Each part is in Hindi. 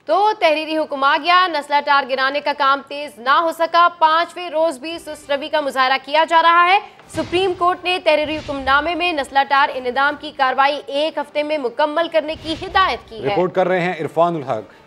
तो तहरीरी हुक्म आ गया, नस्ला टार गिराने का काम तेज ना हो सका, 5वें रोज भी सुस्त रवि का मुजाहरा किया जा रहा है। सुप्रीम कोर्ट ने तहरीरी हुक्मनामे में नस्ला टार इंतजाम की कार्रवाई 1 हफ्ते में मुकम्मल करने की हिदायत की है। रिपोर्ट कर रहे हैं इरफान उल हक।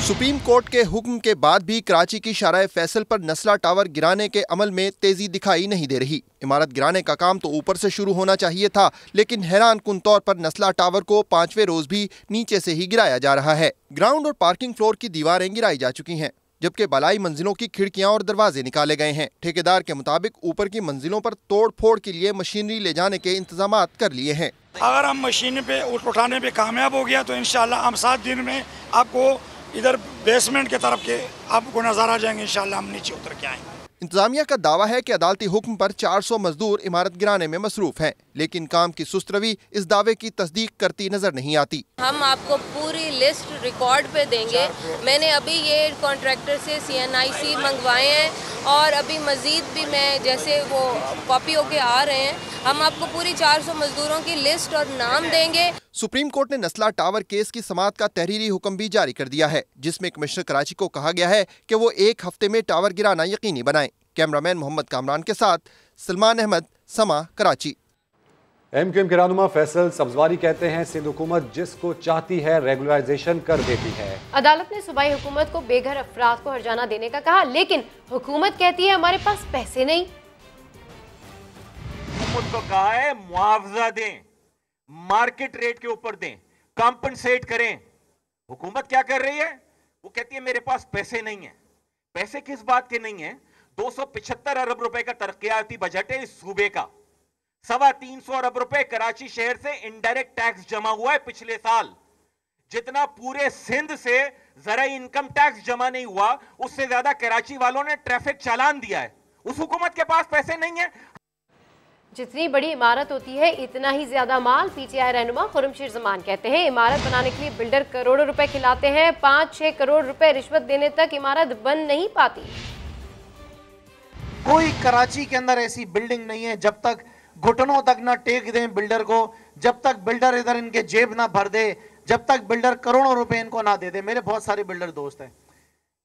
सुप्रीम कोर्ट के हुक्म के बाद भी कराची की शाराए फैसल पर नस्ला टावर गिराने के अमल में तेजी दिखाई नहीं दे रही। इमारत गिराने का काम तो ऊपर से शुरू होना चाहिए था, लेकिन हैरान कुन तौर पर नस्ला टावर को 5वें रोज भी नीचे से ही गिराया जा रहा है। ग्राउंड और पार्किंग फ्लोर की दीवारें गिराई जा चुकी हैं, जबकि बलाई मंजिलों की खिड़कियां और दरवाजे निकाले गए हैं। ठेकेदार के मुताबिक ऊपर की मंजिलों पर तोड़ फोड़ के लिए मशीनरी ले जाने के इंतजाम कर लिए हैं। अगर हम मशीन पे उठाने पे कामयाब हो गया तो इंशाल्लाह हम 7 दिन में आपको इधर बेसमेंट के तरफ के आपको नजर आ जाएंगे। इंशाल्लाह हम नीचे उतर के आएंगे। इंतजामिया का दावा है कि अदालती हुक्म पर 400 मजदूर इमारत गिराने में मसरूफ हैं, लेकिन काम की सुस्त रवि इस दावे की तस्दीक करती नजर नहीं आती। हम आपको पूरी लिस्ट रिकॉर्ड पे देंगे। मैंने अभी ये कॉन्ट्रैक्टर से CNIC मंगवाए हैं और अभी मजीद भी मैं जैसे वो कॉपी होके आ रहे हैं, हम आपको पूरी 400 मजदूरों की लिस्ट और नाम देंगे। सुप्रीम कोर्ट ने नस्ला टावर केस की समाअत का तहरीरी हुक्म भी जारी कर दिया है, जिसमें कमिश्नर कराची को कहा गया है कि वो 1 हफ्ते में टावर गिराना यकीनी बनाएं। कैमरामैन मोहम्मद कामरान के साथ सलमान अहमद, समा, कराची। MQM के रहनुमा फैसल सब्जवारी कहते हैं सिंध हुकूमत जिसको चाहती है रेगुलराइजेशन कर देती है। अदालत ने सूबाई हुकूमत को बेघर अफराद को हर्जाना देने का कहा, लेकिन हुकूमत कहती है हमारे पास पैसे नहीं। हुकूमत को कहा है मुआवजा दें, मार्केट रेट के ऊपर दें, कॉम्पनसेट करें। हुकूमत क्या कर रही है? वो कहती है मेरे पास पैसे नहीं है। पैसे किस बात के नहीं है? 275 अरब रुपए का तरक्याती बजट है इस सूबे का। 325 अरब रुपए कराची शहर से इनडायरेक्ट टैक्स जमा हुआ है पिछले साल। जितना पूरे सिंध से जरा इनकम टैक्स जमा नहीं हुआ, उससे ज्यादा कराची वालों ने ट्रैफिक चालान दिया है। उस हुकूमत के पास पैसे नहीं है। जितनी बड़ी इमारत होती है इतना ही ज्यादा माल। PTI रहनुमा खुर्रमशीर जमान कहते हैं इमारत बनाने के लिए बिल्डर करोड़ों रुपए खिलाते हैं, 5-6 करोड़ रुपए रिश्वत देने तक इमारत बन नहीं पाती। कोई कराची के अंदर ऐसी बिल्डिंग नहीं है जब तक घुटनों तक ना टेक दें बिल्डर को, जब तक बिल्डर इधर इनके जेब ना भर दे, जब तक बिल्डर करोड़ों रुपए इनको ना दे दे। मेरे बहुत सारे बिल्डर दोस्त हैं,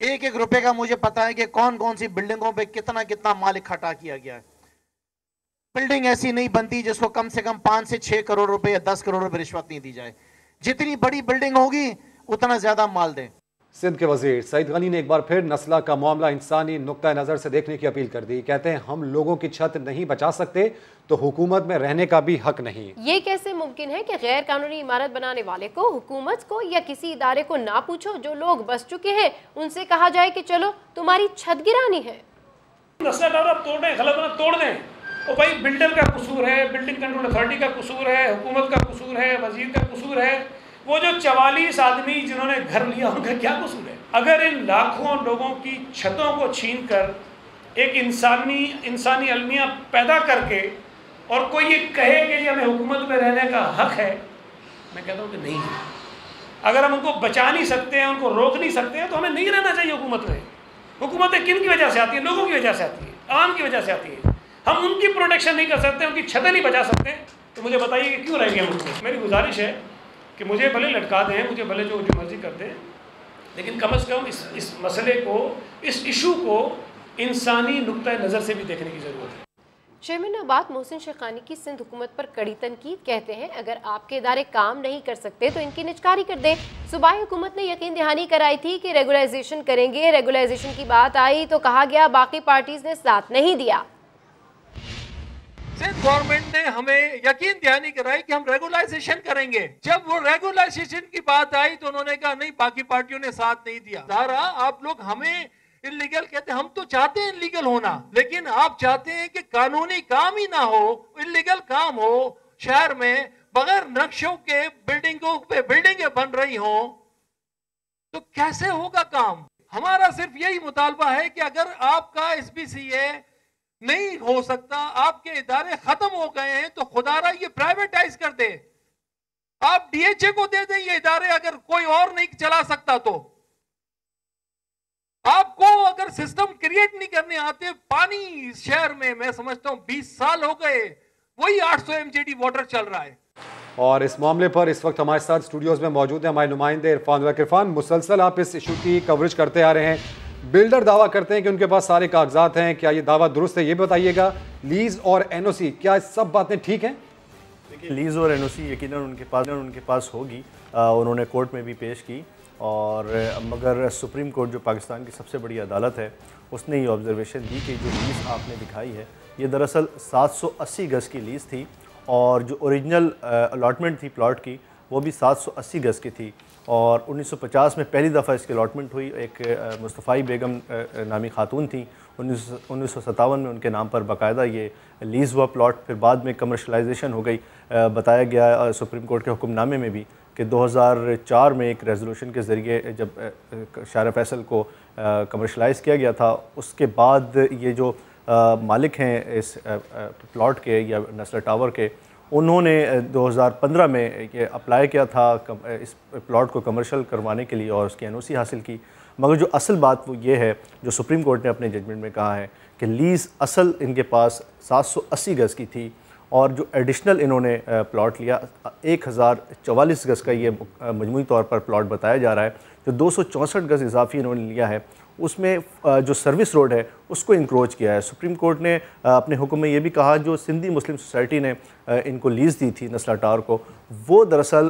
1-1 रुपए का मुझे पता है कि कौन कौन सी बिल्डिंगों पे कितना कितना माल इकट्ठा किया गया है। बिल्डिंग ऐसी नहीं बनती जिसको कम से कम 5 से 6 करोड़ रुपए या 10 करोड़ रुपए रिश्वत नहीं दी जाए। जितनी बड़ी बिल्डिंग होगी उतना ज्यादा माल दें। सिंध के वजीर सईद गनी ने एक बार फिर नस्ला का मामला इंसानी नुक्ता नज़र से देखने की अपील कर दी। कहते हैं हम लोगों की छत नहीं बचा सकते तो हुकूमत में रहने का भी हक नहीं। ये कैसे मुमकिन है कि गैर कानूनी इमारत बनाने वाले को, हुकूमत को या किसी इदारे को ना पूछो, जो लोग बस चुके हैं उनसे कहा जाए कि चलो तुम्हारी छत गिरानी है। नस्ला टावर आप तोड़ दें, गलत बना तोड़ दें, और भाई बिल्डर का कसूर है, बिल्डिंग कंट्रोल अथॉरिटी का कसूर है, हुकूमत का कसूर है, वजीर का कसूर है। वो जो 44 आदमी जिन्होंने घर लिया उनका क्या कसूर है? अगर इन लाखों लोगों की छतों को छीन कर एक इंसानी अलमिया पैदा करके और कोई ये कहे कि हमें हुकूमत में रहने का हक है, मैं कहता हूँ कि नहीं है। अगर हम उनको बचा नहीं सकते हैं, उनको रोक नहीं सकते हैं, तो हमें नहीं रहना चाहिए हुकूमत में। हुकूमतें किन की वजह से आती है? लोगों की वजह से आती है, आवाम की वजह से आती है। हम उनकी प्रोटेक्शन नहीं कर सकते, उनकी छतें नहीं बचा सकते, तो मुझे बताइए कि क्यों रहेंगे हम? मेरी गुजारिश है कि मुझे भले लटका दें, मुझे भले जो मर्जी कर दें, लेकिन कम से कम इस मसले को, इस इशू को इंसानी नुक्ता नज़र से भी देखने की ज़रूरत है। चेयरमैन नौबात मोहसिन शेखानी की सिंध हुकूमत पर कड़ी तनकीद। कहते हैं अगर आपके इदारे काम नहीं कर सकते तो इनकी निचकारी कर दें। सूबाई हुकूमत ने यकीन दहानी कराई थी कि रेगुलाइजेशन करेंगे, रेगुलाइजेशन की बात आई तो कहा गया बाकी पार्टीज ने साथ नहीं दिया। सिंध गवर्नमेंट ने हमें यकीन दहानी कराई कि हम रेगुलाइजेशन करेंगे। जब वो रेगुलाइजेशन की बात आई तो उन्होंने कहा नहीं, बाकी पार्टियों ने साथ नहीं दिया। दारा आप लोग हमें इलीगल कहते हैं, हम तो चाहते हैं इलीगल होना, लेकिन आप चाहते हैं कि कानूनी काम ही ना हो, इलीगल काम हो शहर में, बगैर नक्शों के बिल्डिंगों पे बिल्डिंगें बन रही हो, तो कैसे होगा काम? हमारा सिर्फ यही मुतालबा है कि अगर आपका SPCA नहीं हो सकता, आपके इदारे खत्म हो गए हैं, तो खुदारा ये प्राइवेटाइज कर दे, आप DHA को दे दें ये इदारे, अगर कोई और नहीं चला सकता तो। आपको अगर सिस्टम क्रिएट नहीं करने आते, पानी शहर में मैं समझता हूं 20 साल हो गए वही 800 MGD वाटर चल रहा है। और इस मामले पर इस वक्त हमारे साथ स्टूडियोज में मौजूद हैं हमारे नुमाइंदे इरफान उल हक। इरफान, मुसलसल आप इस इशू की कवरेज करते आ रहे हैं। बिल्डर दावा करते हैं कि उनके पास सारे कागजात हैं, क्या ये दावा दुरुस्त है? ये बताइएगा, लीज और एनओसी, क्या सब बातें ठीक हैं? देखिए, लीज और एनओसी यकीनन उनके पास होगी। उन्होंने कोर्ट में भी पेश की, और मगर सुप्रीम कोर्ट जो पाकिस्तान की सबसे बड़ी अदालत है, उसने ये ऑब्जर्वेशन दी कि जो लीज़ आपने दिखाई है ये दरअसल 780 गज़ की लीज़ थी, और जो ओरिजिनल अलॉटमेंट थी प्लॉट की वो भी 780 गज़ की थी। और 1950 में पहली दफ़ा इसकी अलॉटमेंट हुई। एक मुस्तफ़ाई बेगम नामी खातून थी, 1957 में उनके नाम पर बाकायदा ये लीज़ हुआ प्लॉट। फिर बाद में कमर्शलाइजेशन हो गई। बताया गया सुप्रीम कोर्ट के हुक्मनामे में भी कि 2004 में एक रेजोल्यूशन के ज़रिए जब शारा फैसल को कमर्शलाइज़ किया गया था, उसके बाद ये जो मालिक हैं इस प्लॉट के या नस्ला टावर के, उन्होंने 2015 में ये अप्लाई किया था इस प्लॉट को कमर्शियल करवाने के लिए और उसकी एनओसी हासिल की। मगर जो असल बात वो ये है, जो सुप्रीम कोर्ट ने अपने जजमेंट में कहा है कि लीज़ असल इनके पास 780 गज़ की थी, और जो एडिशनल इन्होंने प्लॉट लिया 1044 गज़ का ये मजमूई तौर पर प्लॉट बताया जा रहा है। जो 264 गज़ इजाफी इन्होंने लिया है, उसमें जो सर्विस रोड है उसको इंक्रोच किया है। सुप्रीम कोर्ट ने अपने हुक्म में ये भी कहा, जो सिंधी मुस्लिम सोसाइटी ने इनको लीज़ दी थी नस्ला टावर को, वो दरअसल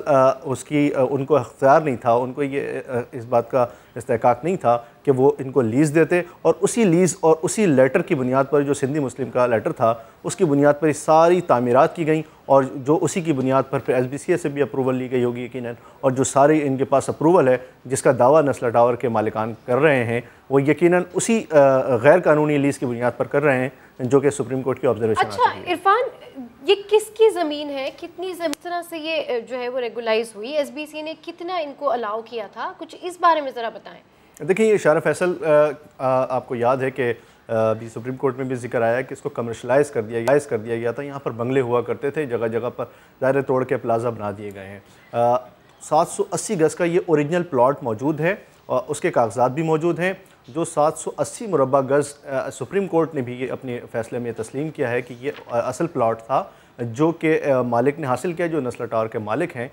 उनको अख्तियार नहीं था, उनको ये इस बात का इस्तेहकाक नहीं था कि वो इनको लीज़ देते, और उसी लीज़ और उसी लेटर की बुनियाद पर, जो सिंधी मुस्लिम का लेटर था उसकी बुनियाद पर सारी तामीरात की गई, और जो उसी की बुनियाद पर फिर SBCA से भी अप्रूवल ली गई होगी यकीनन। और जो सारी इनके पास अप्रूवल है जिसका दावा नस्ला टावर के मालिकान कर रहे हैं, वो यकीनन उसी गैर कानूनी लीज़ की बुनियाद पर कर रहे हैं, जो कि सुप्रीम कोर्ट की ऑब्जर्वेशन। अच्छा इरफान, ये किसकी ज़मीन है, कितनी ज़मीन तरह से ये जो है वो रेगुलाइज हुई? SBCA ने कितना इनको अलाउ किया था, कुछ इस बारे में ज़रा बताएं। देखिए, ये शारा फैसल आपको याद है कि अभी सुप्रीम कोर्ट में भी जिक्र आया कि इसको कमर्शलाइज़ कर दिया गया था। यहाँ पर बंगले हुआ करते थे, जगह जगह पर दायरे तोड़ के प्लाजा बना दिए गए हैं। 780 गज़ का ये ओरिजिनल प्लॉट मौजूद है, और उसके कागजात भी मौजूद हैं। जो 780 मुरबा गज़ सुप्रीम कोर्ट ने भी अपने फ़ैसले में तस्लीम किया है कि ये असल प्लॉट था जो कि मालिक ने हासिल किया, जो नस्ला टावर के मालिक हैं।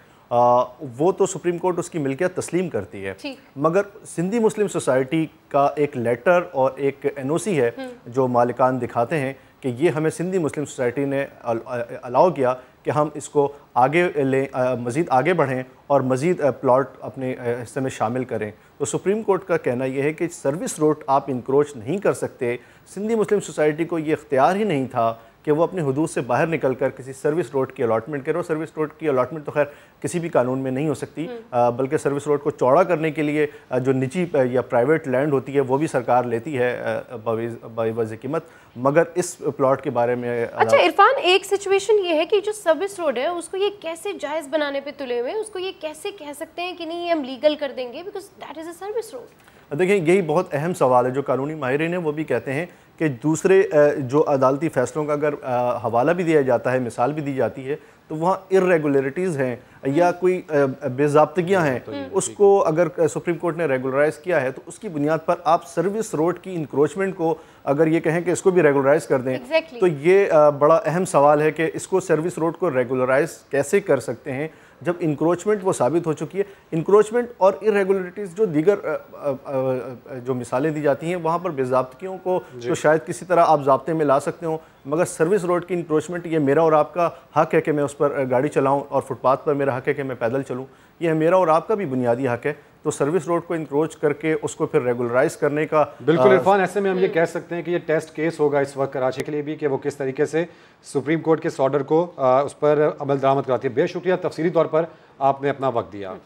वो तो सुप्रीम कोर्ट उसकी मिल्कियत तस्लीम करती है, मगर सिंधी मुस्लिम सोसाइटी का एक लेटर और एक एनओसी है जो मालिकान दिखाते हैं कि ये हमें सिंधी मुस्लिम सोसाइटी ने अलाउ किया कि हम इसको आगे लें, मज़ीद आगे बढ़ें और मज़ीद प्लॉट अपने हिस्से में शामिल करें। तो सुप्रीम कोर्ट का कहना यह है कि सर्विस रोड आप इंक्रोच नहीं कर सकते। सिंधी मुस्लिम सोसाइटी को ये इख्तियार ही नहीं था कि वो अपने हुदूद से बाहर निकल कर किसी सर्विस रोड की अलॉटमेंट करे। सर्विस रोड की अलॉटमेंट तो खैर किसी भी कानून में नहीं हो सकती, बल्कि सर्विस रोड को चौड़ा करने के लिए जो निजी या प्राइवेट लैंड होती है वो भी सरकार लेती है बावज़ कीमत। मगर इस प्लॉट के बारे में अच्छा इरफान, एक सिचुएशन ये है कि जो सर्विस रोड है उसको ये कैसे जायज़ बनाने पे तुले हुए हैं, उसको ये कैसे कह सकते हैं कि नहीं हम लीगल कर देंगे, because that is a service road. देखिए, यही बहुत अहम सवाल है। जो कानूनी माहिरीन हैं वो भी कहते हैं कि दूसरे जो अदालती फ़ैसलों का अगर हवाला भी दिया जाता है, मिसाल भी दी जाती है, तो वहाँ इर्रेगुलरिटीज़ हैं या कोई बेज़ाब्तगियाँ हैं, उसको अगर सुप्रीम कोर्ट ने रेगुलराइज़ किया है तो उसकी बुनियाद पर आप सर्विस रोड की इंक्रोचमेंट को अगर ये कहें कि इसको भी रेगुलराइज़ कर दें तो ये बड़ा अहम सवाल है कि इसको सर्विस रोड को रेगुलराइज़ कैसे कर सकते हैं जब इंक्रोचमेंट वो साबित हो चुकी है। इंक्रोचमेंट और इरेगुलरिटीज़ जो दीगर जो मिसालें दी जाती हैं वहाँ पर बेज़ाब्तियों को तो शायद किसी तरह आप ज़ाब्ते में ला सकते हो, मगर सर्विस रोड की इंक्रोचमेंट ये मेरा और आपका हक है कि मैं उस पर गाड़ी चलाऊँ और फुटपाथ पर मेरा हक है कि मैं पैदल चलूँ। यह मेरा और आपका भी बुनियादी हक है। तो सर्विस रोड को इंक्रोच करके उसको फिर रेगुलराइज करने का बिल्कुल इरफान, ऐसे में हम ये कह सकते हैं कि ये टेस्ट केस होगा इस वक्त कराची के लिए भी कि वो किस तरीके से सुप्रीम कोर्ट के इस ऑर्डर को उस पर अमल दरामद कराती है। बेशुक्रिया तफसीली तौर पर आपने अपना वक्त दिया।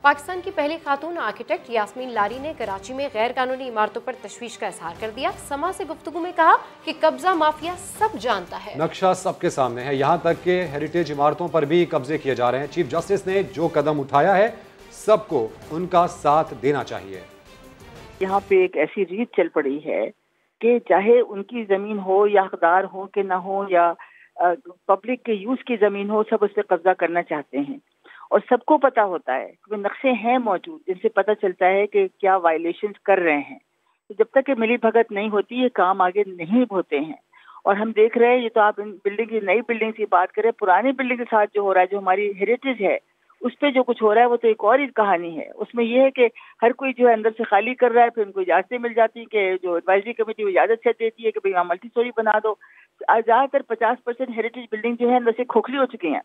पाकिस्तान की पहली खातून आर्किटेक्ट यास्मीन लारी ने कराची में गैर कानूनी इमारतों पर तशवीश का इजहार कर दिया। समा से गुफ्तगू में कहा कि कब्जा माफिया सब जानता है, नक्शा सबके सामने है, यहाँ तक कि हेरिटेज इमारतों पर भी कब्जे किए जा रहे हैं। चीफ जस्टिस ने जो कदम उठाया है सबको उनका साथ देना चाहिए। यहाँ पे एक ऐसी रीत चल पड़ी है कि चाहे उनकी जमीन हो या हकदार हो कि ना हो या पब्लिक के यूज की जमीन हो, सब उस पर कब्जा करना चाहते हैं और सबको पता होता है क्योंकि नक्शे हैं मौजूद जिनसे पता चलता है कि क्या वायलेशंस कर रहे हैं। तो जब तक कि मिली भगत नहीं होती ये काम आगे नहीं होते हैं और हम देख रहे हैं, ये तो आप बिल्डिंग की, नई बिल्डिंग की बात करें, पुरानी बिल्डिंग के साथ जो हो रहा है, जो हमारी हेरिटेज है, उस पर जो कुछ हो रहा है वो तो एक और ही कहानी है। उसमें ये है कि हर कोई जो है अंदर से खाली कर रहा है, फिर उनको इजाजतें मिल जाती हैं कि जो एडवाइजरी कमेटी वो इजाजत से देती है कि भाई यहाँ मल्टी स्टोरी बना दो। ज़्यादातर 50% हेरिटेज बिल्डिंग जो है अंदर से खोखली हो चुकी हैं,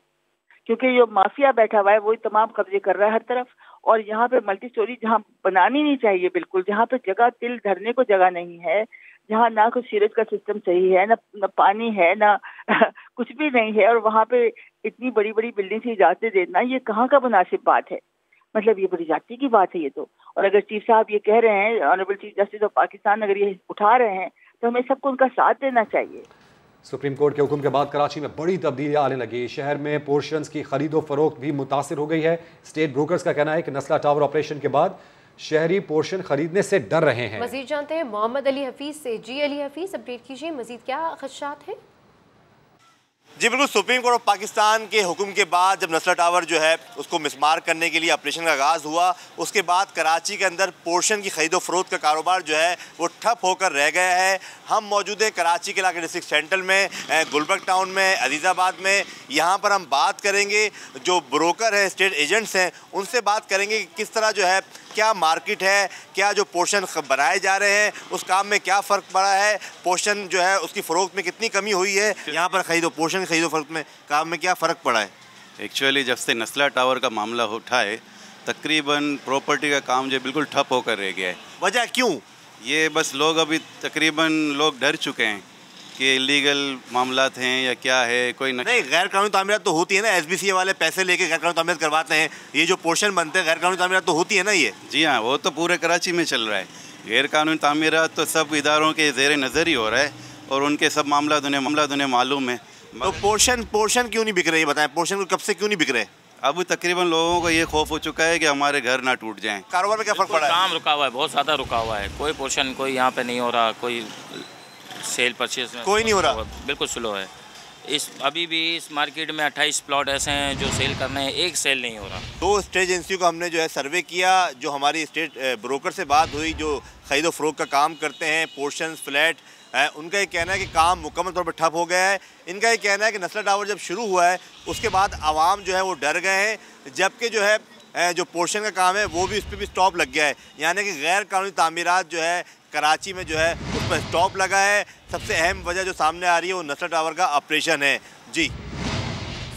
क्योंकि जो माफिया बैठा हुआ है वही तमाम कब्जे कर रहा है हर तरफ। और यहाँ पे मल्टी स्टोरी जहाँ बनानी नहीं चाहिए, बिल्कुल जहाँ पे जगह तिल धरने को जगह नहीं है, जहाँ ना कुछ सीरेज का सिस्टम सही है, ना पानी है, ना कुछ भी नहीं है, और वहाँ पे इतनी बड़ी बड़ी बिल्डिंग से इजाजतें देना, ये कहाँ का मुनासिब बात है? मतलब ये बड़ी जाति की बात है ये तो। और अगर चीफ साहब ये कह रहे हैं, honourable chief justice of Pakistan अगर ये उठा रहे हैं, तो हमें सबको उनका साथ देना चाहिए। सुप्रीम कोर्ट के हुक्म के बाद कराची में बड़ी तब्दीलियां आने लगी। शहर में पोर्शंस की खरीदो फरोख्त भी मुतासिर हो गई है। स्टेट ब्रोकर्स का कहना है कि नस्ला टावर ऑपरेशन के बाद शहरी पोर्शन खरीदने से डर रहे हैं। मजीद जानते हैं मोहम्मद अली हफीज से। जी अली हफीज, अपडेट कीजिए, मजीद क्या खदशात हैं? जी बिल्कुल, सुप्रीम कोर्ट ऑफ पाकिस्तान के हुक्म के बाद जब नस्ला टावर जो है उसको मिसमार करने के लिए ऑपरेशन का आगाज़ हुआ, उसके बाद कराची के अंदर पोर्शन की खरीदो फरोख्त का कारोबार जो है वो ठप होकर रह गया है। हम मौजूद हैं कराची के इलाके डिस्ट्रिक्ट सेंट्रल में, गुलबर्ग टाउन में, अजीज़ाबाद में। यहाँ पर हम बात करेंगे जो ब्रोकर है, स्टेट एजेंट्स हैं, उनसे बात करेंगे कि किस तरह जो है क्या मार्केट है, क्या जो पोर्शन बनाए जा रहे हैं उस काम में क्या फ़र्क पड़ा है, पोर्शन जो है उसकी फ़रोख्त में कितनी कमी हुई है, यहाँ पर पोर्शन खरीदो फरोख्त में काम में क्या फ़र्क पड़ा है। एक्चुअली जब से नस्ला टावर का मामला उठा है, तकरीबन प्रॉपर्टी का काम जो बिल्कुल ठप होकर रह गया है। वजह क्यों? ये बस लोग अभी तकरीबन लोग डर चुके हैं कि इलीगल मामलात हैं या क्या है, कोई नहीं। गैर कानूनी तामीरात तो होती है ना, SBC वाले पैसे लेके गैर कानूनी तामीरात करवाते हैं। ये जो पोर्शन बनते हैं गैर कानूनी तामीरात तो होती है ना ये। जी हाँ, वो तो पूरे कराची में चल रहा है। गैर कानूनी तामीरात तो सब इदारों के ज़ेर नज़र ही हो रहा है और उनके सब मामला उन्हें मालूम है। तो पोर्शन क्यों नहीं बिक रहे, ये बताएं, पोर्शन कब से क्यों नहीं बिक रहे? अब तकरीबन लोगों को ये खौफ हो चुका है कि हमारे घर ना टूट जाएं। कारोबार में क्या फ़र्क पड़ा है? काम रुका हुआ है, बहुत ज़्यादा रुका हुआ है। कोई पोर्शन कोई यहाँ पे नहीं हो रहा, कोई सेल परचेज कोई नहीं हो रहा, बिल्कुल स्लो है। अभी भी इस मार्केट में 28 प्लॉट ऐसे हैं जो सेल करने हैं, एक सेल नहीं हो रहा। 2 स्टेट एजेंसियों का हमने जो है सर्वे किया, जो हमारी स्टेट ब्रोकर से बात हुई जो खरीदो फरोख्त का काम करते हैं, पोर्शन फ्लैट, उनका ये कहना है कि काम मुकम्मल तौर पर ठप हो गया है। इनका ये कहना है कि नस्ला टावर जब शुरू हुआ है उसके बाद आवाम जो है वो डर गए हैं, जबकि जो है जो पोर्शन का काम है वो भी उस पर भी स्टॉप लग गया है। यानी कि गैर कानूनी तामीरात जो है कराची में जो है उस पर स्टॉप लगा है। सबसे अहम वजह जो सामने आ रही है वो नस्ला टावर का ऑपरेशन है। जी,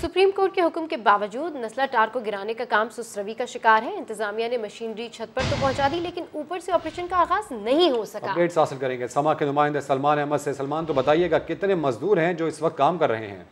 सुप्रीम कोर्ट के हुक्म के बावजूद नस्ला टावर को गिराने का काम सुस्रवी का शिकार है। इंतजामिया ने मशीनरी छत पर तो पहुंचा दी, लेकिन ऊपर से ऑपरेशन का आगाज नहीं हो सका। अपडेट्स हासिल करेंगे समा के नुमाइंदे सलमान अहमद से। सलमान, तो बताइएगा कितने मजदूर हैं जो इस वक्त काम कर रहे हैं?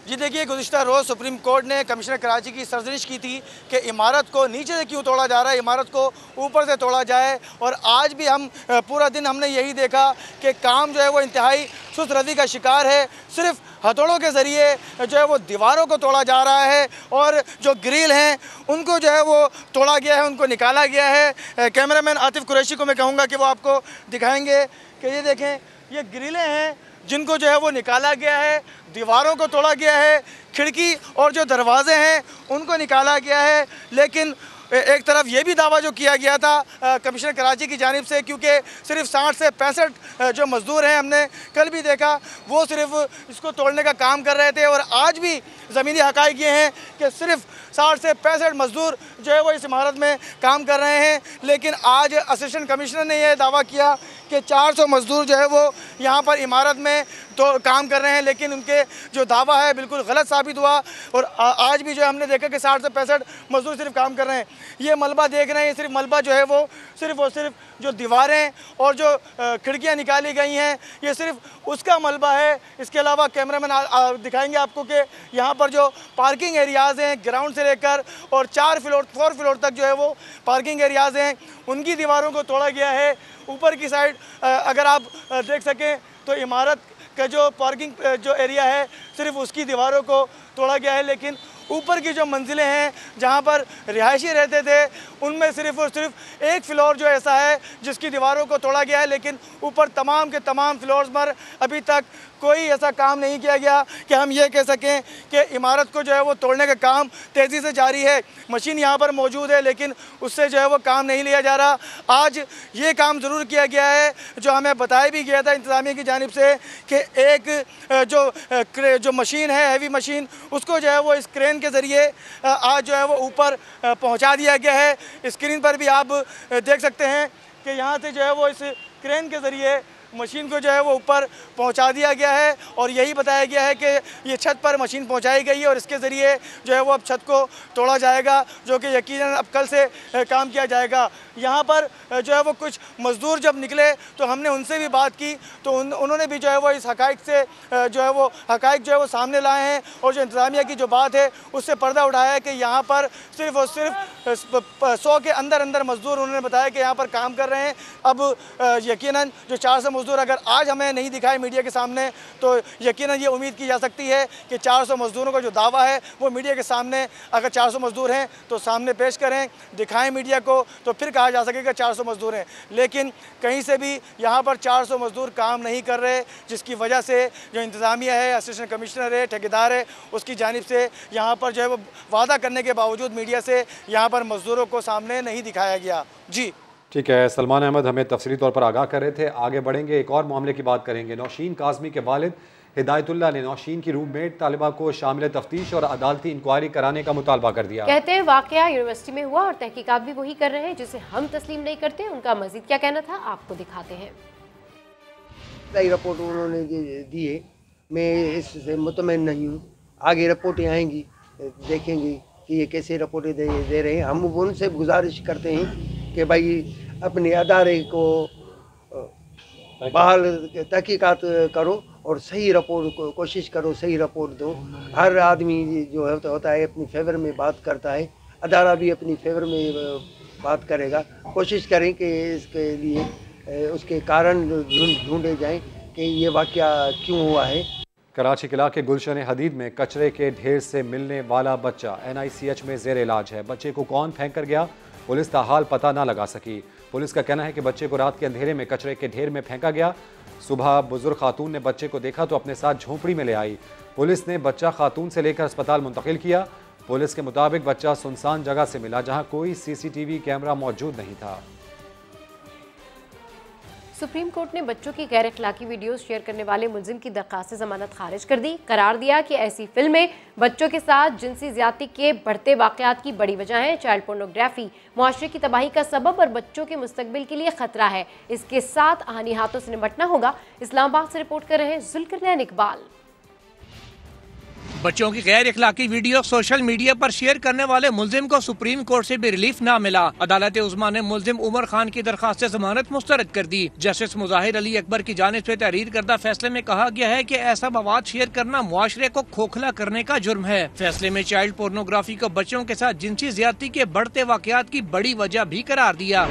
जी देखिए, गुज़िश्ता रोज़ सुप्रीम कोर्ट ने कमिश्नर कराची की सरजनिश की थी कि इमारत को नीचे से क्यों तोड़ा जा रहा है, इमारत को ऊपर से तोड़ा जाए। और आज भी हम पूरा दिन हमने यही देखा कि काम जो है वो इंतहाई सुस्त रद्दी का शिकार है। सिर्फ हथौड़ों के ज़रिए जो है वो दीवारों को तोड़ा जा रहा है और जो ग्रिल हैं उनको जो है वो तोड़ा गया है, उनको निकाला गया है। कैमरामैन आतिफ कुरैशी को मैं कहूँगा कि वो आपको दिखाएँगे कि ये देखें, ये ग्रिलें हैं जिनको जो है वो निकाला गया है, दीवारों को तोड़ा गया है, खिड़की और जो दरवाजे हैं उनको निकाला गया है। लेकिन एक तरफ ये भी दावा जो किया गया था कमिश्नर कराची की जानिब से, क्योंकि सिर्फ 60 से 65 जो मज़दूर हैं, हमने कल भी देखा, वो सिर्फ इसको तोड़ने का काम कर रहे थे। और आज भी ज़मीनी हक़ाइक़ ये हैं कि सिर्फ 60 से 65 मज़दूर जो है वो इस इमारत में काम कर रहे हैं। लेकिन आज असिस्टेंट कमिश्नर ने यह दावा किया कि 400 मज़दूर जो है वो यहाँ पर इमारत में तो काम कर रहे हैं, लेकिन उनके जो दावा है बिल्कुल गलत साबित हुआ। और आज भी जो हमने देखा कि 60 से 65 मज़दूर सिर्फ काम कर रहे हैं। ये मलबा देख रहे हैं, ये सिर्फ मलबा जो है वो सिर्फ जो दीवारें और जो खिड़कियाँ निकाली गई हैं ये सिर्फ उसका मलबा है। इसके अलावा कैमरामैन दिखाएंगे आपको कि यहाँ पर जो पार्किंग एरियाज़ हैं, ग्राउंड से लेकर और 4 फ्लोर तक जो है वो पार्किंग एरियाज़ हैं, उनकी दीवारों को तोड़ा गया है। ऊपर की साइड अगर आप देख सकें तो इमारत का जो पार्किंग जो एरिया है सिर्फ उसकी दीवारों को तोड़ा गया है। लेकिन ऊपर की जो मंजिलें हैं जहाँ पर रिहायशी रहते थे उनमें सिर्फ और सिर्फ एक फ्लोर जो ऐसा है जिसकी दीवारों को तोड़ा गया है। लेकिन ऊपर तमाम के तमाम फ्लोर्स पर अभी तक कोई ऐसा काम नहीं किया गया कि हम ये कह सकें कि इमारत को जो है वो तोड़ने का काम तेज़ी से जारी है। मशीन यहाँ पर मौजूद है लेकिन उससे जो है वो काम नहीं लिया जा रहा। आज ये काम ज़रूर किया गया है जो हमें बताया भी गया था इंतज़ामिया की जानिब से कि एक जो मशीन है, हैवी मशीन, उसको जो है वो इस क्रेन के ज़रिए आज जो है वो ऊपर पहुँचा दिया गया है। स्क्रीन पर भी आप देख सकते हैं कि यहाँ से जो है वो इस क्रेन के ज़रिए मशीन को जो है वो ऊपर पहुंचा दिया गया है और यही बताया गया है कि ये छत पर मशीन पहुंचाई गई है और इसके ज़रिए जो है वो अब छत को तोड़ा जाएगा, जो कि यकीनन अब कल से काम किया जाएगा। यहाँ पर जो है वो कुछ मज़दूर जब निकले तो हमने उनसे भी बात की तो उन्होंने भी जो है वो इस हक़ाइक़ से जो है वो हक़ाइक़ जो है वो सामने लाए हैं और जो इंतज़ामिया की जो बात है उससे पर्दा उठाया है कि यहाँ पर सिर्फ़ और सिर्फ 100 के अंदर मज़दूर उन्होंने बताया कि यहाँ पर काम कर रहे हैं। अब यकीनन जो 400 मज़दूर अगर आज हमें नहीं दिखाए मीडिया के सामने तो यकीनन ये उम्मीद की जा सकती है कि 400 मज़दूरों का जो दावा है वो मीडिया के सामने, अगर 400 मज़दूर हैं तो सामने पेश करें, दिखाएं मीडिया को, तो फिर कहा जा सकेगा 400 मज़दूर हैं। लेकिन कहीं से भी यहाँ पर 400 मज़दूर काम नहीं कर रहे, जिसकी वजह से जो इंतज़ामिया है, असिस्टेंट कमिश्नर है, ठेकेदार है, उसकी जानिब से यहाँ पर जो है वो वादा करने के बावजूद मीडिया से यहाँ पर मज़दूरों को सामने नहीं दिखाया गया। जी ठीक है, सलमान अहमद हमें तफसीली तौर पर आगाह कर रहे थे। आगे बढ़ेंगे, एक और मामले की बात करेंगे। नौशीन काज़मी के वालिद हिदायतुल्लाह ने नौशीन की रूममेट तालिबा को शामिल तफ्तीश और अदालती इंक्वायरी कराने का मुतालबा कर दिया। कहते हैं वाकया यूनिवर्सिटी में हुआ और तहकीकात भी वही कर रहे हैं जिसे हम तस्लीम नहीं करते। उनका मजीद क्या कहना था आपको दिखाते हैं। रिपोर्ट उन्होंने दी है, मैं इससे मुतमईन नहीं हूँ। आगे रिपोर्टें आएंगी, देखेंगे कि ये कैसे रिपोर्टें दे रहे हैं। हम उनसे गुजारिश करते हैं कि भाई अपने अदारे को बहाल तहकीकात करो और सही रिपोर्ट को कोशिश करो, सही रिपोर्ट दो। हर आदमी जो होता है अपनी फेवर में बात करता है, अदारा भी अपनी फेवर में बात करेगा। कोशिश करें कि इसके लिए उसके कारण ढूंढे जाएं कि ये वाक़या क्यों हुआ है। कराची के इलाके गुलशन हदीद में कचरे के ढेर से मिलने वाला बच्चा NICH में ज़ेर इलाज है। बच्चे को कौन फेंक कर गया, पुलिस ताहाल पता ना लगा सकी। पुलिस का कहना है कि बच्चे को रात के अंधेरे में कचरे के ढेर में फेंका गया। सुबह बुजुर्ग खातून ने बच्चे को देखा तो अपने साथ झोंपड़ी में ले आई। पुलिस ने बच्चा खातून से लेकर अस्पताल मुंतकिल किया। पुलिस के मुताबिक बच्चा सुनसान जगह से मिला जहां कोई CCTV कैमरा मौजूद नहीं था। सुप्रीम कोर्ट ने बच्चों की गैर अखलाकी वीडियोस शेयर करने वाले मुलजिम की दरखास्त जमानत खारिज कर दी। करार दिया कि ऐसी फिल्में बच्चों के साथ जिनसी ज्यादती के बढ़ते वाकयात की बड़ी वजह है। चाइल्ड पोर्नोग्राफी मुआशरे की तबाही का सबब और बच्चों के मुस्तकबिल के लिए खतरा है। इसके साथ आहानी हाथों से निपटना होगा। इस्लामाबाद से रिपोर्ट कर रहे हैं जुल्करनैन इकबाल। बच्चों की गैर इखलाकी वीडियो सोशल मीडिया पर शेयर करने वाले मुलजिम को सुप्रीम कोर्ट से भी रिलीफ ना मिला। अदालत उज़्मा ने मुलजिम उमर खान की दरखास्त जमानत मुस्तरद कर दी। जस्टिस मुजाहिर अली अकबर की जानिब से तहरीर करदा फैसले में कहा गया है कि ऐसा मवाद शेयर करना मुआशरे को खोखला करने का जुर्म है। फैसले में चाइल्ड पोर्नोग्राफी को बच्चों के साथ जिनसी ज्यादती के बढ़ते वाकयात की बड़ी वजह भी करार दिया।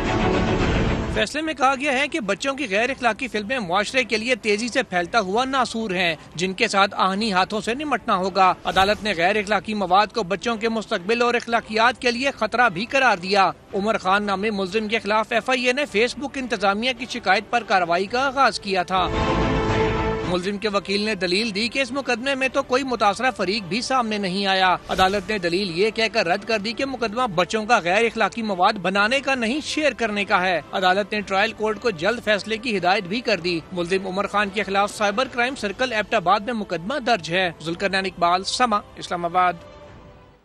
फैसले में कहा गया है कि बच्चों की गैर इखलाकी फिल्में मुआशरे के लिए तेजी से फैलता हुआ नासूर हैं, जिनके साथ आहनी हाथों से निपटना होगा। अदालत ने गैर इखलाकी मवाद को बच्चों के मुस्तकबिल और इखलाकियात के लिए खतरा भी करार दिया। उमर खान नामी मुलजिम के खिलाफ FIA ने फेसबुक इंतजामिया की शिकायत पर कार्रवाई का आगाज किया था। मुलजिम के वकील ने दलील दी कि इस मुकदमे में तो कोई मुतासरा फरीक भी सामने नहीं आया। अदालत ने दलील ये कहकर रद्द कर दी कि मुकदमा बच्चों का गैर इखलाकी मवाद बनाने का नहीं, शेयर करने का है। अदालत ने ट्रायल कोर्ट को जल्द फैसले की हिदायत भी कर दी। मुलजिम उमर खान के खिलाफ साइबर क्राइम सर्कल एबटाबाद में मुकदमा दर्ज है। जुल्करनैन इकबाल, समा, इस्लामाबाद।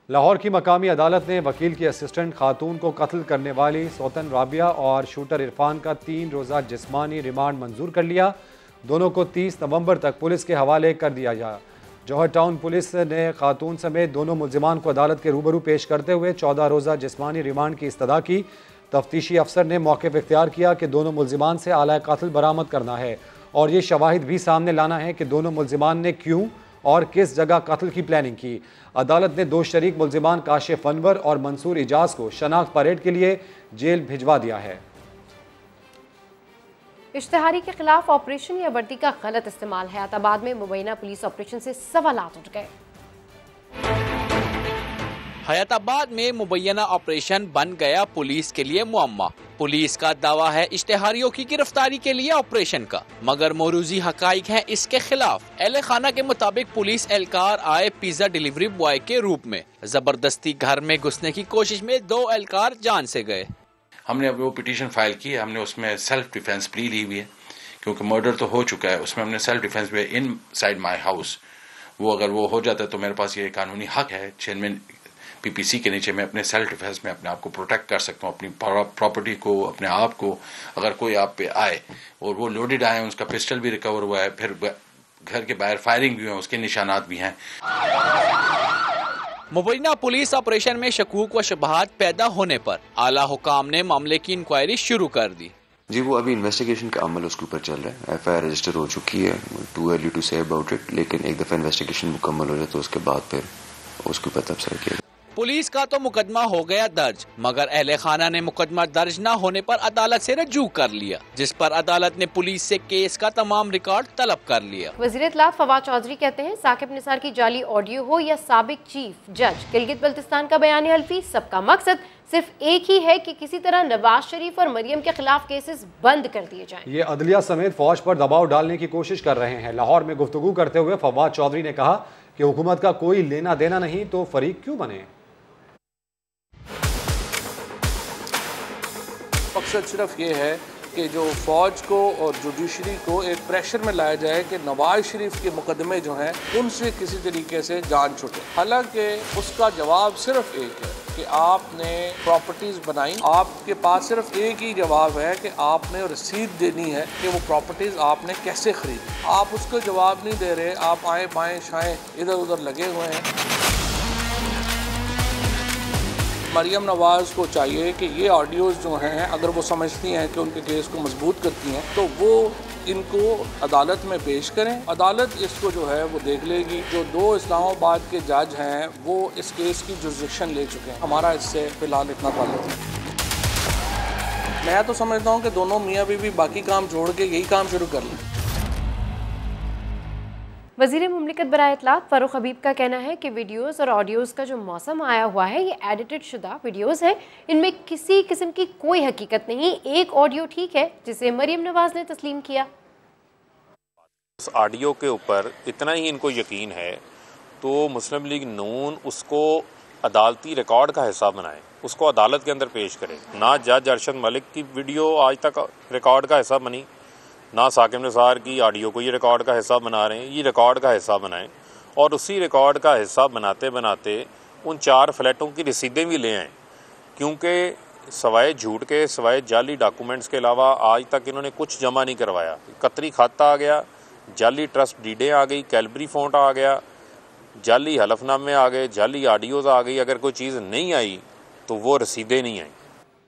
लाहौर की मकामी अदालत ने वकील की असिस्टेंट खातून को कत्ल करने वाली सौतन राबिया और शूटर इरफान का 3 रोज़ा जिस्मानी रिमांड मंजूर कर लिया। दोनों को 30 नवंबर तक पुलिस के हवाले कर दिया गया। जौहर टाउन पुलिस ने खातून समेत दोनों मुलजिमान को अदालत के रूबरू पेश करते हुए 14 रोज़ा जिस्मानी रिमांड की इस्तदा की। तफ्तीशी अफसर ने मौके पर इख्तियार किया कि दोनों मुलजिमान से आला कातिल बरामद करना है और ये शवाहिद भी सामने लाना है कि दोनों मुलजिमान ने क्यों और किस जगह कत्ल की प्लानिंग की। अदालत ने 2 शरीक मुलजिमान काशिफ अनवर और मंसूर इजाज को शनाख्त परेड के लिए जेल भिजवा दिया है। इश्तिहारी के खिलाफ ऑपरेशन या वर्दी का गलत इस्तेमाल। हयाताबाद में मुबैना पुलिस ऑपरेशन से सवालात उठ गए। हयाताबाद में मुबैना ऑपरेशन बन गया पुलिस के लिए मुअम्मा। पुलिस का दावा है इश्तेहारियों की गिरफ्तारी के लिए ऑपरेशन का, मगर मौरूजी हकाइक हैं इसके खिलाफ। अहले खाना के मुताबिक पुलिस एहलकार आए पिज्जा डिलीवरी बॉय के रूप में। जबरदस्ती घर में घुसने की कोशिश में 2 एहलकार जान से गए। हमने अब वो पिटीशन फाइल की है, हमने उसमें सेल्फ डिफेंस प्ली ली हुई है, क्योंकि मर्डर तो हो चुका है। उसमें हमने सेल्फ डिफेंस भी इन साइड माई हाउस, वो अगर वो हो जाता है तो मेरे पास ये कानूनी हक है चेयरमैन पीपीसी के नीचे मैं अपने सेल्फ डिफेंस में अपने आप को प्रोटेक्ट कर सकता हूँ, अपनी प्रॉपर्टी को, अपने आप को। अगर कोई आप पे आए और वो लोडेड आए, उसका पिस्टल भी रिकवर हुआ है, फिर घर के बाहर फायरिंग भी हुई है, उसके निशानात भी हैं। मुबैना पुलिस ऑपरेशन में शकूक व शुबहात पैदा होने पर आला हुकाम ने मामले की इंक्वायरी शुरू कर दी। जी वो अभी इन्वेस्टिगेशन का अमल उसके ऊपर चल रहा है, एफआईआर रजिस्टर हो चुकी है, too early to say about it, लेकिन एक दफा इन्वेस्टिगेशन मुकम्मल हो जाए तो उसके बाद फिर उसके ऊपर तबसरा किया। पुलिस का तो मुकदमा हो गया दर्ज, मगर अहले खाना ने मुकदमा दर्ज न होने पर अदालत से रजू कर लिया, जिस पर अदालत ने पुलिस से केस का तमाम रिकॉर्ड तलब कर लिया। वज़ीर इत्तलात फवाद चौधरी कहते हैं साकिब निसार की जाली ऑडियो हो या साबिक चीफ जज गिलगित बल्तिस्तान का बयान हल्फी, सबका मकसद सिर्फ एक ही है कि किसी तरह नवाज शरीफ और मरियम के खिलाफ केसेस बंद कर दिए जाएं। ये अदलिया समेत फौज पर दबाव डालने की कोशिश कर रहे हैं। लाहौर में गुफ्तगू करते हुए फवाद चौधरी ने कहा कि हुकूमत का कोई लेना देना नहीं तो फरीक क्यों बने। मकसद सिर्फ ये है कि जो फ़ौज को और जुडिशरी को एक प्रेशर में लाया जाए कि नवाज शरीफ के मुकदमे जो हैं उनसे किसी तरीके से जान छूटे। हालांकि उसका जवाब सिर्फ एक है कि आपने प्रॉपर्टीज़ बनाई, आपके पास सिर्फ एक ही जवाब है कि आपने रसीद देनी है कि वो प्रॉपर्टीज़ आपने कैसे खरीदी। आप उसको जवाब नहीं दे रहे, आप आए बाएँ शाएँ इधर उधर लगे हुए हैं। मरियम नवाज़ को चाहिए कि ये ऑडियोज़ जो हैं अगर वो समझती हैं कि उनके केस को मजबूत करती हैं तो वो इनको अदालत में पेश करें। अदालत इसको जो है वो देख लेगी। जो 2 इस्लामाबाद के जज हैं वो इस केस की जुरिसडिक्शन ले चुके हैं। हमारा इससे फ़िलहाल इतना ताल्लुक है। मैं तो समझता हूँ कि दोनों मियाँ बीवी बाकी काम छोड़ के यही काम शुरू कर लें। वज़ीर मुमलिकत बराए इत्तलात फ़ारूक हबीब का कहना है कि वीडियोज़ और ऑडियोज़ का जो मौसम आया हुआ है ये एडिटेड शुदा वीडियोज़ हैं, इनमें किसी किस्म की कोई हकीकत नहीं। एक ऑडियो ठीक है जिसे मरियम नवाज़ ने तस्लीम किया। उस ऑडियो के ऊपर इतना ही इनको यकीन है तो मुस्लिम लीग नून उसको अदालती रिकॉर्ड का हिस्सा बनाए, उसको अदालत के अंदर पेश करे। ना जज अरशद मलिक की वीडियो आज तक रिकॉर्ड का हिस्सा बनी, ना साकिब निसार की ऑडियो को ये रिकॉर्ड का हिस्सा बना रहे हैं। ये रिकॉर्ड का हिस्सा बनाएं और उसी रिकॉर्ड का हिस्सा बनाते बनाते उन 4 फ्लैटों की रसीदें भी ले आएँ, क्योंकि सवाए झूठ के, सवाए जाली डॉक्यूमेंट्स के अलावा आज तक इन्होंने कुछ जमा नहीं करवाया। कतरी खाता आ गया, जाली ट्रस्ट डीडें आ गई, कैलबरी फ़ॉन्ट आ गया, जाली हलफनामे आ गए, जाली ऑडियोज़ आ गई। अगर कोई चीज़ नहीं आई तो वो रसीदें नहीं आई।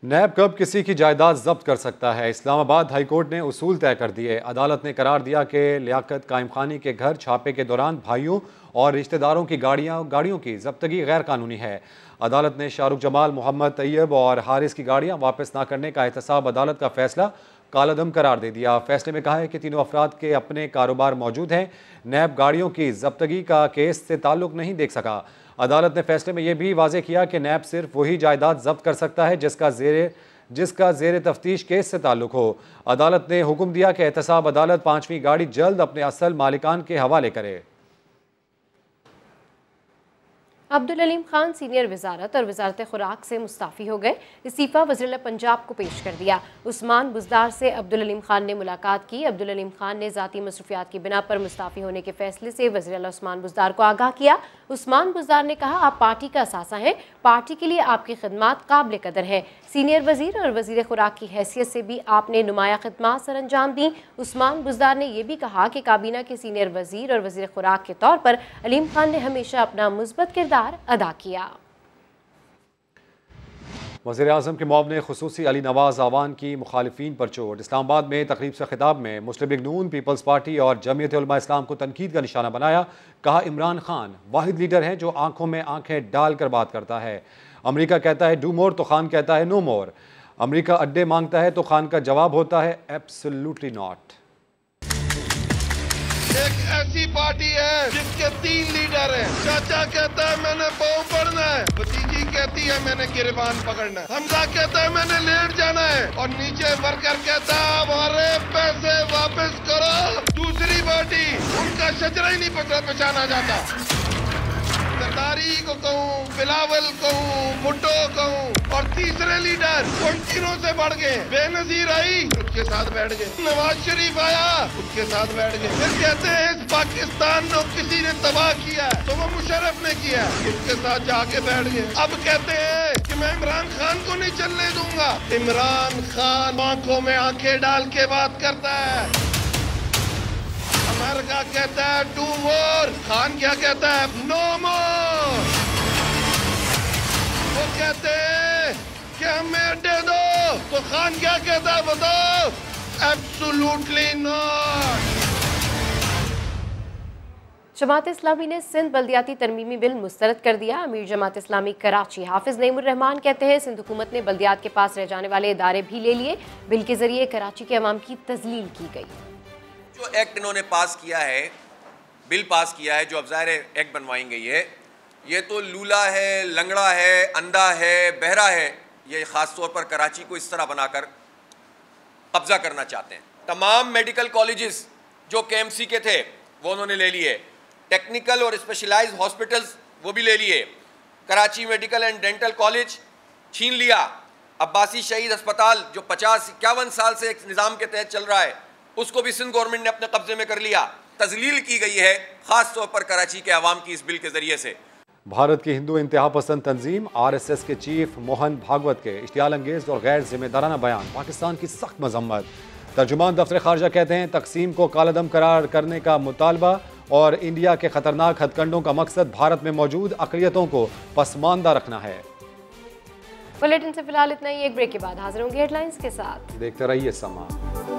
नैब कब किसी की जायदाद जब्त कर सकता है? इस्लामाबाद हाई कोर्ट ने उसूल तय कर दिए। अदालत ने करार दिया कि लियाकत कायम खानी के घर छापे के दौरान भाइयों और रिश्तेदारों की गाड़ियों की जब्तगी गैर कानूनी है। अदालत ने शाहरुख जमाल, मोहम्मद तैयब और हारिस की गाड़ियाँ वापस ना करने का एहतसाब अदालत का फैसला कालादम करार दे दिया। फैसले में कहा है कि तीनों अफराद के अपने कारोबार मौजूद हैं। नैब गाड़ियों की जब्तगी का केस से ताल्लुक नहीं देख सका। अदालत ने फैसले में यह भी वाज़ेह किया कि नैब सिर्फ वही जायदाद जब्त कर सकता है जिसका ज़ेर तफ्तीश केस से ताल्लुक हो। अदालत ने हुक्म दिया कि एहतसाब अदालत 5वीं गाड़ी जल्द अपने असल मालिकान के हवाले करे। अब्दुल अलीम खान सीनियर वजारत और वजारत खुराक से मुस्ताफ़ी हो गए। इस्तीफ़ा वज़ीर पंजाब को पेश कर दिया। उस्मान बुज़दार से अब्दुल अलीम खान ने मुलाकात की। अब्दुल अलीम खान ने ज़ाती मसरूफियात की बिना पर मुस्ताफ़ी होने के फैसले से वज़ीर आला उस्मान बुज़दार को आगाह किया। उस्मान बुज़दार ने कहा, आप पार्टी का असासा हैं, पार्टी के लिए आपकी खिदमात काबिल कदर है। सीनियर वज़ीर और वज़ीर खुराक की हैसियत से भी आपने नुमाया खिदमात सर अंजाम दी। उस्मान बुज़दार ने यह भी कहा कि काबीना के सीनियर वज़ीर और वज़ीर खुराक के तौर पर अलीम खान ने हमेशा अपना मुस्बत किरदार अदा किया। वज़ीर आज़म के मुआवने खुसूसी अली नवाज़ आवान की मुखालिफिन पर चोट। इस्लामाबाद में तकरीब से खिताब में मुस्लिम लीग नून, पीपल्स पार्टी और जमीयत उलमा इस्लाम को तनकीद का निशाना बनाया। कहा, इमरान खान वाहिद लीडर है जो आंखों में आंखें डालकर बात करता है। अमेरिका कहता है डू मोर तो खान कहता है नो मोर। अमेरिका अड्डे मांगता है तो खान का जवाब होता है एब्सोल्युटली नॉट। एक ऐसी पार्टी है जिसके 3 लीडर हैं। चाचा कहता है मैंने पाँव पड़ना है, भतीजी कहती है मैंने गिरबान पकड़ना है, हमजा कहता है मैंने लेट जाना है, और नीचे वर्कर कहता है हमारे पैसे वापस करो। दूसरी पार्टी, उनका शजरा ही नहीं पहचाना जाता। सरदारी को कहूँ, बिलावल कहूँ, भुट्टो कहूँ, और तीसरे लीडर उन तीनों से बढ़ गए। बेनजीर आई, उनके साथ बैठ गए। नवाज शरीफ आया, उनके साथ बैठ गए। फिर कहते हैं इस पाकिस्तान को किसी ने तबाह किया तो वो मुशर्रफ ने किया, उनके साथ जाके बैठ गए। अब कहते हैं कि मैं इमरान खान को नहीं चलने दूंगा। इमरान खान आंखों में आंखें डाल के बात करता है। अमेरिका कहता है डू मोर, खान क्या कहता है नो मोर। वो कहते हैं कि हमें अड्डे दो, तो खान क्या कहता है बताओ, एब्सोल्युटली नॉट। जमात इस्लामी ने सिंध बल्दियाती तरमीमी बिल मुस्तरद कर दिया। अमीर जमात इस्लामी कराची हाफिज नईमुर रहमान कहते हैं सिंध हुकूमत ने बल्दियात के पास रह जाने वाले इदारे भी ले लिए। बिल के जरिए कराची के अवाम की तजलील की गई। जो एक्ट इन्होंने पास किया है, बिल पास किया है, जो अब ज़ाहिर एक्ट बनवाएंगे ये तो लूला है, लंगड़ा है, अंधा है, बहरा है। ये ख़ास तौर पर कराची को इस तरह बनाकर कब्ज़ा करना चाहते हैं। तमाम मेडिकल कॉलेजेस जो KMC के थे वो उन्होंने ले लिए, टेक्निकल और स्पेशलाइज्ड हॉस्पिटल्स वो भी ले लिए। Karachi medical and dental college छीन लिया। अब्बासी शहीद अस्पताल जो 50-51 साल से एक निज़ाम के तहत चल रहा है, उसको भी सिंध गवर्नमेंट ने अपने कब्जे में कर लिया। तजलील की गई है खास तौर पर कराची के अवाम की इस बिल के जरिए से। भारत की हिंदू इंतहा पसंद तंजीम RSS के चीफ मोहन भागवत के इश्तियाल अंगेज और गैर जिम्मेदाराना बयान, पाकिस्तान की सख्त मजम्मत। तर्जुमान दफ्तर खारजा कहते हैं तकसीम को कालादम करार करने का मुतालबा और इंडिया के खतरनाक हथकंडों का मकसद भारत में मौजूद अक़लियतों को पसमानदा रखना है। बुलेटिन से फिलहाल इतना ही। एक ब्रेक के बाद हाजिर होंगे हेडलाइंस के साथ। देखते रहिए समा।